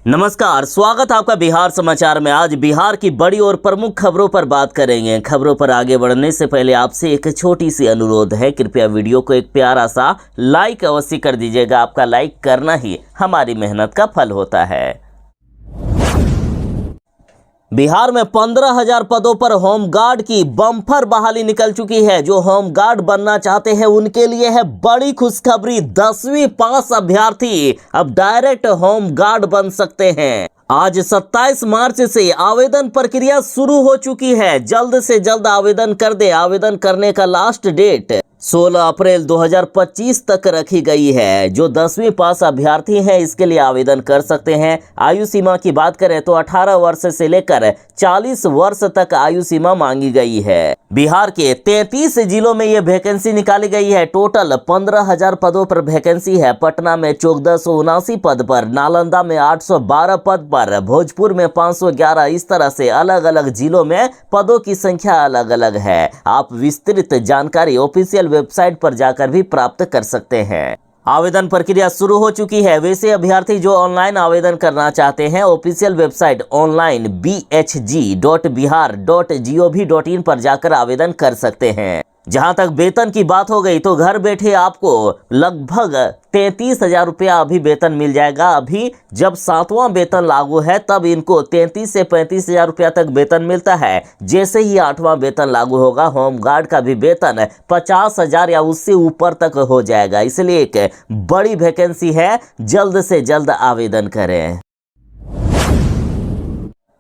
नमस्कार, स्वागत है आपका बिहार समाचार में। आज बिहार की बड़ी और प्रमुख खबरों पर बात करेंगे। खबरों पर आगे बढ़ने से पहले आपसे एक छोटी सी अनुरोध है, कृपया वीडियो को एक प्यारा सा लाइक अवश्य कर दीजिएगा। आपका लाइक करना ही हमारी मेहनत का फल होता है। बिहार में 15,000 पदों पर होमगार्ड की बम्पर बहाली निकल चुकी है। जो होमगार्ड बनना चाहते हैं उनके लिए है बड़ी खुशखबरी। 10वीं पास अभ्यर्थी अब डायरेक्ट होमगार्ड बन सकते हैं। आज 27 मार्च से आवेदन प्रक्रिया शुरू हो चुकी है। जल्द से जल्द आवेदन कर दे। आवेदन करने का लास्ट डेट 16 अप्रैल 2025 तक रखी गई है। जो 10वीं पास अभ्यर्थी हैं इसके लिए आवेदन कर सकते हैं। आयु सीमा की बात करें तो 18 वर्ष से लेकर 40 वर्ष तक आयु सीमा मांगी गई है। बिहार के 33 जिलों में ये वैकेंसी निकाली गई है। टोटल 15,000 पदों पर वैकेंसी है। पटना में 1479 पद पर, नालंदा में 812 पद पर, भोजपुर में 511। इस तरह से अलग अलग जिलों में पदों की संख्या अलग अलग है। आप विस्तृत जानकारी ऑफिशियल वेबसाइट पर जाकर भी प्राप्त कर सकते हैं। आवेदन प्रक्रिया शुरू हो चुकी है। वैसे अभ्यर्थी जो ऑनलाइन आवेदन करना चाहते हैं ऑफिशियल वेबसाइट online bhg.bihar.gov.in पर जाकर आवेदन कर सकते हैं। जहां तक वेतन की बात हो गई तो घर बैठे आपको लगभग 33,000 रुपया अभी वेतन मिल जाएगा। अभी जब 7वां वेतन लागू है तब इनको 33 से 35,000 रुपया तक वेतन मिलता है। जैसे ही 8वां वेतन लागू होगा होमगार्ड का भी वेतन 50,000 या उससे ऊपर तक हो जाएगा। इसलिए एक बड़ी वैकेंसी है, जल्द से जल्द आवेदन करें।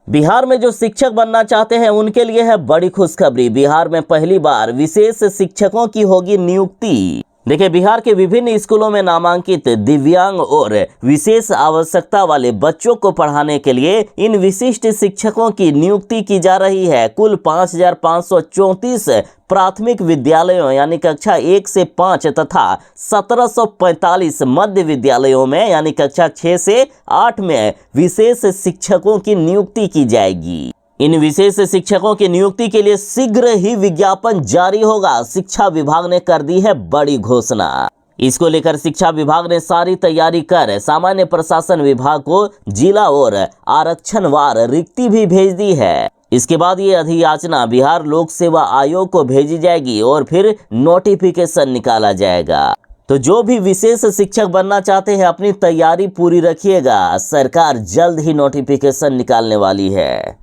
बिहार में जो शिक्षक बनना चाहते हैं उनके लिए है बड़ी खुशखबरी। बिहार में पहली बार विशेष शिक्षकों की होगी नियुक्ति। देखिए, बिहार के विभिन्न स्कूलों में नामांकित दिव्यांग और विशेष आवश्यकता वाले बच्चों को पढ़ाने के लिए इन विशिष्ट शिक्षकों की नियुक्ति की जा रही है। कुल 5,534 प्राथमिक विद्यालयों यानी कक्षा 1 से 5 तथा 1745 मध्य विद्यालयों में यानी कक्षा 6 से 8 में विशेष शिक्षकों की नियुक्ति की जाएगी। इन विशेष शिक्षकों की नियुक्ति के लिए शीघ्र ही विज्ञापन जारी होगा। शिक्षा विभाग ने कर दी है बड़ी घोषणा। इसको लेकर शिक्षा विभाग ने सारी तैयारी कर सामान्य प्रशासन विभाग को जिला और आरक्षणवार रिक्ति भी भेज दी है। इसके बाद ये अधियाचना बिहार लोक सेवा आयोग को भेजी जाएगी और फिर नोटिफिकेशन निकाला जाएगा। तो जो भी विशेष शिक्षक बनना चाहते हैं अपनी तैयारी पूरी रखिएगा। सरकार जल्द ही नोटिफिकेशन निकालने वाली है।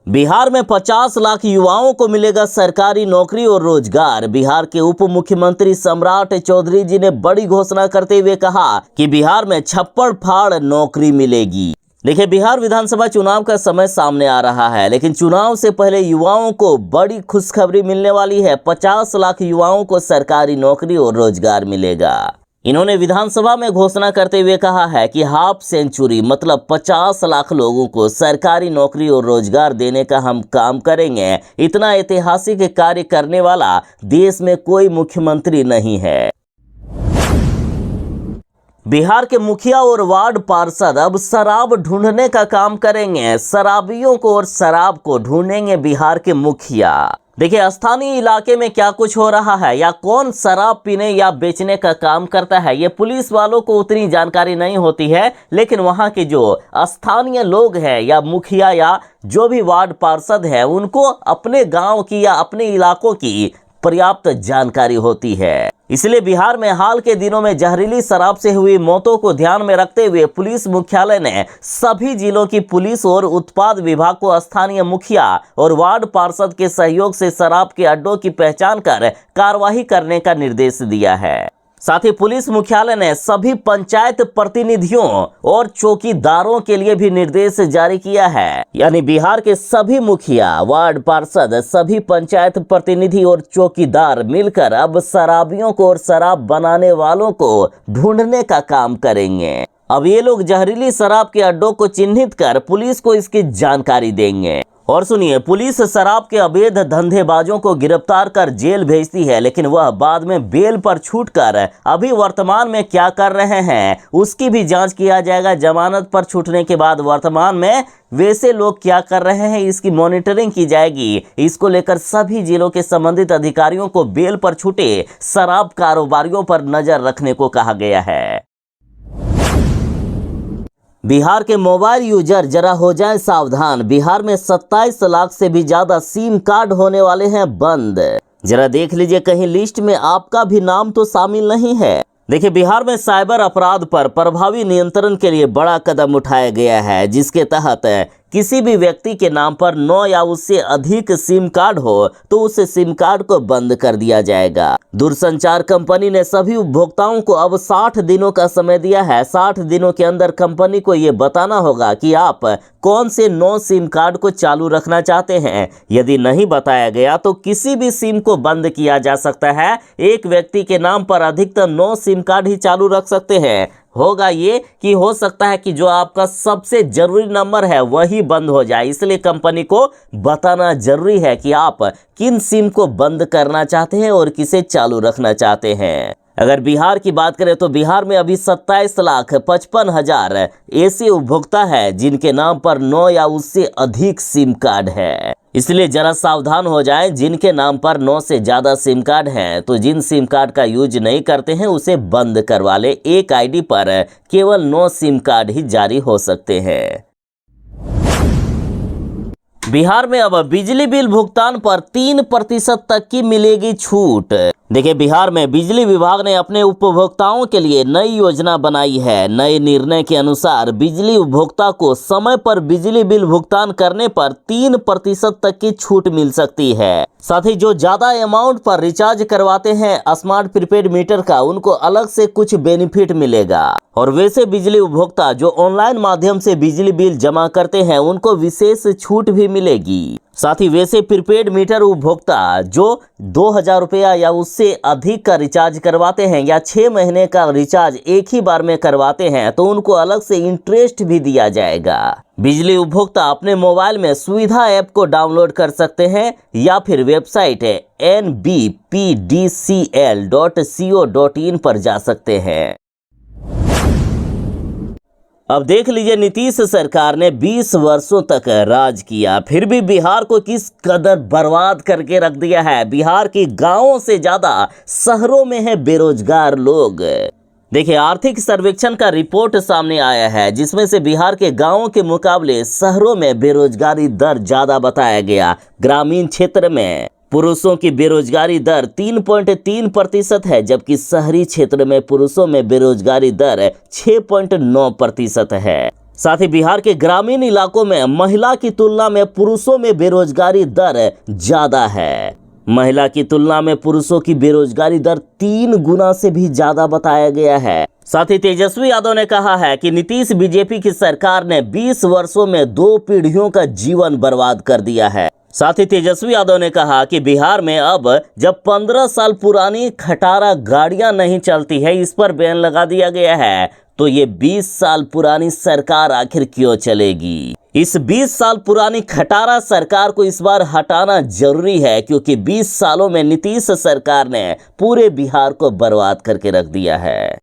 बिहार में 50 लाख युवाओं को मिलेगा सरकारी नौकरी और रोजगार। बिहार के उप मुख्यमंत्री सम्राट चौधरी जी ने बड़ी घोषणा करते हुए कहा कि बिहार में छप्पड़ फाड़ नौकरी मिलेगी। देखिए, बिहार विधानसभा चुनाव का समय सामने आ रहा है, लेकिन चुनाव से पहले युवाओं को बड़ी खुशखबरी मिलने वाली है। 50 लाख युवाओं को सरकारी नौकरी और रोजगार मिलेगा। इन्होंने विधानसभा में घोषणा करते हुए कहा है कि हाफ सेंचुरी मतलब 50 लाख लोगों को सरकारी नौकरी और रोजगार देने का हम काम करेंगे। इतना ऐतिहासिक कार्य करने वाला देश में कोई मुख्यमंत्री नहीं है। बिहार के मुखिया और वार्ड पार्षद अब शराब ढूंढने का काम करेंगे। शराबियों को और शराब को ढूंढेंगे बिहार के मुखिया। देखिए, स्थानीय इलाके में क्या कुछ हो रहा है या कौन शराब पीने या बेचने का काम करता है ये पुलिस वालों को उतनी जानकारी नहीं होती है, लेकिन वहां के जो स्थानीय लोग हैं या मुखिया या जो भी वार्ड पार्षद है उनको अपने गांव की या अपने इलाकों की पर्याप्त जानकारी होती है। इसलिए बिहार में हाल के दिनों में जहरीली शराब से हुई मौतों को ध्यान में रखते हुए पुलिस मुख्यालय ने सभी जिलों की पुलिस और उत्पाद विभाग को स्थानीय मुखिया और वार्ड पार्षद के सहयोग से शराब के अड्डों की पहचान कर कार्रवाई करने का निर्देश दिया है। साथ ही पुलिस मुख्यालय ने सभी पंचायत प्रतिनिधियों और चौकीदारों के लिए भी निर्देश जारी किया है। यानी बिहार के सभी मुखिया, वार्ड पार्षद, सभी पंचायत प्रतिनिधि और चौकीदार मिलकर अब शराबियों को और शराब बनाने वालों को ढूंढने का काम करेंगे। अब ये लोग जहरीली शराब के अड्डों को चिन्हित कर पुलिस को इसकी जानकारी देंगे। और सुनिए, पुलिस शराब के अवैध धंधेबाजों को गिरफ्तार कर जेल भेजती है, लेकिन वह बाद में बेल पर छूटकर अभी वर्तमान में क्या कर रहे हैं उसकी भी जांच किया जाएगा। जमानत पर छूटने के बाद वर्तमान में वैसे लोग क्या कर रहे हैं इसकी मॉनिटरिंग की जाएगी। इसको लेकर सभी जिलों के संबंधित अधिकारियों को बेल पर छूटे शराब कारोबारियों पर नजर रखने को कहा गया है। बिहार के मोबाइल यूजर जरा हो जाएं सावधान। बिहार में 27 लाख से भी ज्यादा सिम कार्ड होने वाले हैं बंद। जरा देख लीजिए कहीं लिस्ट में आपका भी नाम तो शामिल नहीं है। देखिए, बिहार में साइबर अपराध पर प्रभावी नियंत्रण के लिए बड़ा कदम उठाया गया है, जिसके तहत किसी भी व्यक्ति के नाम पर 9 या उससे अधिक सिम कार्ड हो तो उस सिम कार्ड को बंद कर दिया जाएगा। दूरसंचार कंपनी ने सभी उपभोक्ताओं को अब 60 दिनों का समय दिया है। 60 दिनों के अंदर कंपनी को ये बताना होगा कि आप कौन से 9 सिम कार्ड को चालू रखना चाहते हैं। यदि नहीं बताया गया तो किसी भी सिम को बंद किया जा सकता है। एक व्यक्ति के नाम पर अधिकतम 9 सिम कार्ड ही चालू रख सकते हैं। होगा ये कि हो सकता है कि जो आपका सबसे जरूरी नंबर है वही बंद हो जाए, इसलिए कंपनी को बताना जरूरी है कि आप किन सिम को बंद करना चाहते हैं और किसे चालू रखना चाहते हैं। अगर बिहार की बात करें तो बिहार में अभी 27,55,000 ऐसे उपभोक्ता है जिनके नाम पर 9 या उससे अधिक सिम कार्ड है। इसलिए जरा सावधान हो जाएं। जिनके नाम पर 9 से ज्यादा सिम कार्ड हैं तो जिन सिम कार्ड का यूज नहीं करते हैं उसे बंद करवा ले। एक आईडी पर केवल 9 सिम कार्ड ही जारी हो सकते हैं। बिहार में अब बिजली बिल भुगतान पर 3% तक की मिलेगी छूट। देखिए, बिहार में बिजली विभाग ने अपने उपभोक्ताओं के लिए नई योजना बनाई है। नए निर्णय के अनुसार बिजली उपभोक्ता को समय पर बिजली बिल भुगतान करने पर 3% तक की छूट मिल सकती है। साथ ही जो ज्यादा अमाउंट पर रिचार्ज करवाते हैं स्मार्ट प्रीपेड मीटर का, उनको अलग से कुछ बेनिफिट मिलेगा। और वैसे बिजली उपभोक्ता जो ऑनलाइन माध्यम से बिजली बिल जमा करते हैं उनको विशेष छूट भी मिलेगी। साथ ही वैसे प्रीपेड मीटर उपभोक्ता जो 2,000 रुपया या उससे अधिक का रिचार्ज करवाते हैं या 6 महीने का रिचार्ज एक ही बार में करवाते हैं तो उनको अलग से इंटरेस्ट भी दिया जाएगा। बिजली उपभोक्ता अपने मोबाइल में सुविधा ऐप को डाउनलोड कर सकते हैं या फिर वेबसाइट nbpdcl.co.in पर जा सकते हैं। अब देख लीजिए, नीतीश सरकार ने 20 वर्षों तक राज किया, फिर भी बिहार को किस कदर बर्बाद करके रख दिया है। बिहार की गांवों से ज्यादा शहरों में है बेरोजगार लोग। देखिए, आर्थिक सर्वेक्षण का रिपोर्ट सामने आया है जिसमें से बिहार के गांवों के मुकाबले शहरों में बेरोजगारी दर ज्यादा बताया गया। ग्रामीण क्षेत्र में पुरुषों की बेरोजगारी दर 3.3% है, जबकि शहरी क्षेत्र में पुरुषों में बेरोजगारी दर 6.9% है। साथ ही बिहार के ग्रामीण इलाकों में महिला की तुलना में पुरुषों में बेरोजगारी दर ज्यादा है। महिला की तुलना में पुरुषों की बेरोजगारी दर 3 गुना से भी ज्यादा बताया गया है। साथ ही तेजस्वी यादव ने कहा है कि नीतीश बीजेपी की सरकार ने 20 वर्षों में 2 पीढ़ियों का जीवन बर्बाद कर दिया है। साथ ही तेजस्वी यादव ने कहा कि बिहार में अब जब 15 साल पुरानी खटारा गाड़ियां नहीं चलती है, इस पर बैन लगा दिया गया है, तो ये 20 साल पुरानी सरकार आखिर क्यों चलेगी। इस 20 साल पुरानी खटारा सरकार को इस बार हटाना जरूरी है, क्योंकि 20 सालों में नीतीश सरकार ने पूरे बिहार को बर्बाद करके रख दिया है।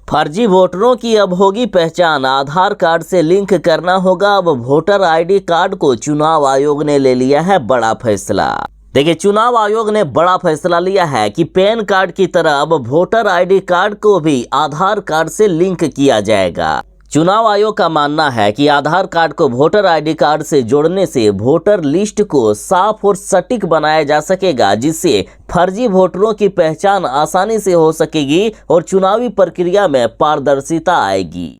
फर्जी वोटरों की अब होगी पहचान, आधार कार्ड से लिंक करना होगा अब वोटर आईडी कार्ड को। चुनाव आयोग ने ले लिया है बड़ा फैसला। देखिए, चुनाव आयोग ने बड़ा फैसला लिया है कि पैन कार्ड की तरह अब वोटर आईडी कार्ड को भी आधार कार्ड से लिंक किया जाएगा। चुनाव आयोग का मानना है कि आधार कार्ड को वोटर आईडी कार्ड से जोड़ने से वोटर लिस्ट को साफ और सटीक बनाया जा सकेगा, जिससे फर्जी वोटरों की पहचान आसानी से हो सकेगी और चुनावी प्रक्रिया में पारदर्शिता आएगी।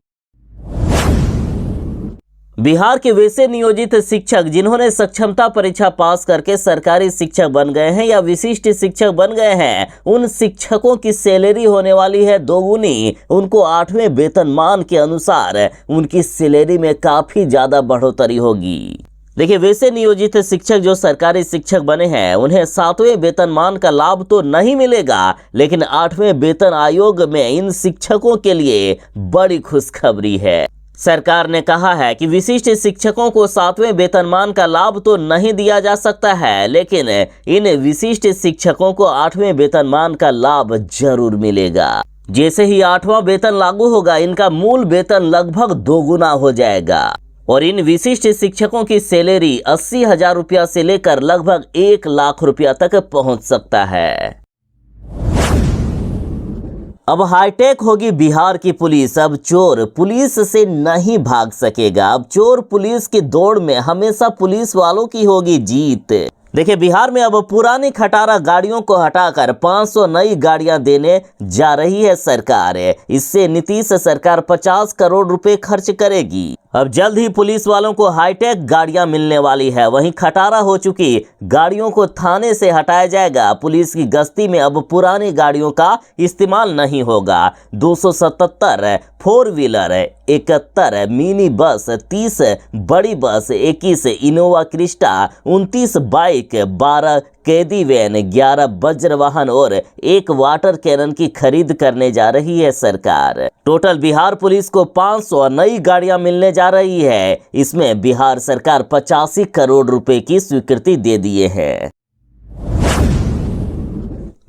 बिहार के वैसे नियोजित शिक्षक जिन्होंने सक्षमता परीक्षा पास करके सरकारी शिक्षक बन गए हैं या विशिष्ट शिक्षक बन गए हैं, उन शिक्षकों की सैलरी होने वाली है 2 गुनी। उनको 8वें वेतनमान के अनुसार उनकी सैलरी में काफी ज्यादा बढ़ोतरी होगी। देखिए, वैसे नियोजित शिक्षक जो सरकारी शिक्षक बने हैं उन्हें 7वें वेतनमान का लाभ तो नहीं मिलेगा, लेकिन 8वें वेतन आयोग में इन शिक्षकों के लिए बड़ी खुशखबरी है। सरकार ने कहा है कि विशिष्ट शिक्षकों को 7वें वेतनमान का लाभ तो नहीं दिया जा सकता है, लेकिन इन विशिष्ट शिक्षकों को 8वें वेतनमान का लाभ जरूर मिलेगा। जैसे ही 8वां वेतन लागू होगा, इनका मूल वेतन लगभग 2 गुना हो जाएगा और इन विशिष्ट शिक्षकों की सैलरी 80,000 रुपया से लेकर लगभग 1 लाख रुपया तक पहुंच सकता है। अब हाईटेक होगी बिहार की पुलिस। अब चोर पुलिस से नहीं भाग सकेगा। अब चोर पुलिस की दौड़ में हमेशा पुलिस वालों की होगी जीत। देखिए, बिहार में अब पुरानी खटारा गाड़ियों को हटाकर 500 नई गाड़ियां देने जा रही है सरकार। इससे नीतीश सरकार 50 करोड़ रुपए खर्च करेगी। अब जल्द ही पुलिस वालों को हाईटेक गाड़ियां मिलने वाली है। वहीं खटारा हो चुकी गाड़ियों को थाने से हटाया जाएगा। पुलिस की गश्ती में अब पुरानी गाड़ियों का इस्तेमाल नहीं होगा। 277 फोर व्हीलर, 71 मिनी बस, 30 बड़ी बस, 21 इनोवा क्रिस्टा, 29 बाइक, 12 कैदी वैन, 11 वज्र वाहन और 1 वाटर कैनन की खरीद करने जा रही है सरकार। टोटल बिहार पुलिस को 500 नई गाड़ियां मिलने जा रही है। इसमें बिहार सरकार 85 करोड़ रुपए की स्वीकृति दे दिए हैं।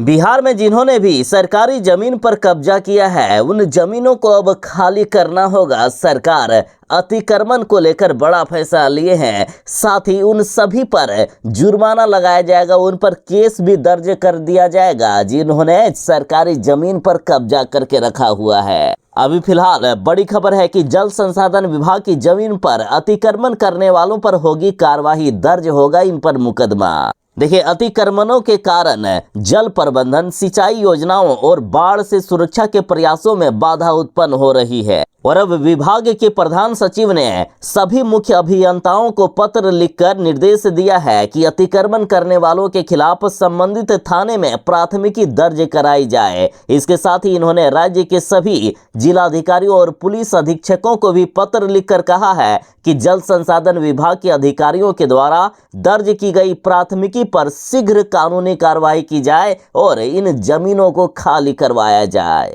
बिहार में जिन्होंने भी सरकारी जमीन पर कब्जा किया है, उन जमीनों को अब खाली करना होगा। सरकार अतिक्रमण को लेकर बड़ा फैसला लिए हैं। साथ ही उन सभी पर जुर्माना लगाया जाएगा, उन पर केस भी दर्ज कर दिया जाएगा जिन्होंने सरकारी जमीन पर कब्जा करके रखा हुआ है। अभी फिलहाल बड़ी खबर है कि जल संसाधन विभाग की जमीन पर अतिक्रमण करने वालों पर होगी कार्रवाई, दर्ज होगा इन पर मुकदमा। देखिए, अतिक्रमणों के कारण जल प्रबंधन, सिंचाई योजनाओं और बाढ़ से सुरक्षा के प्रयासों में बाधा उत्पन्न हो रही है और अब विभाग के प्रधान सचिव ने सभी मुख्य अभियंताओं को पत्र लिखकर निर्देश दिया है कि अतिक्रमण करने वालों के खिलाफ संबंधित थाने में प्राथमिकी दर्ज कराई जाए। इसके साथ ही इन्होंने राज्य के सभी जिलाधिकारियों और पुलिस अधीक्षकों को भी पत्र लिखकर कहा है कि जल संसाधन विभाग के अधिकारियों के द्वारा दर्ज की गई प्राथमिकी पर शीघ्र कानूनी कार्रवाई की जाए और इन जमीनों को खाली करवाया जाए।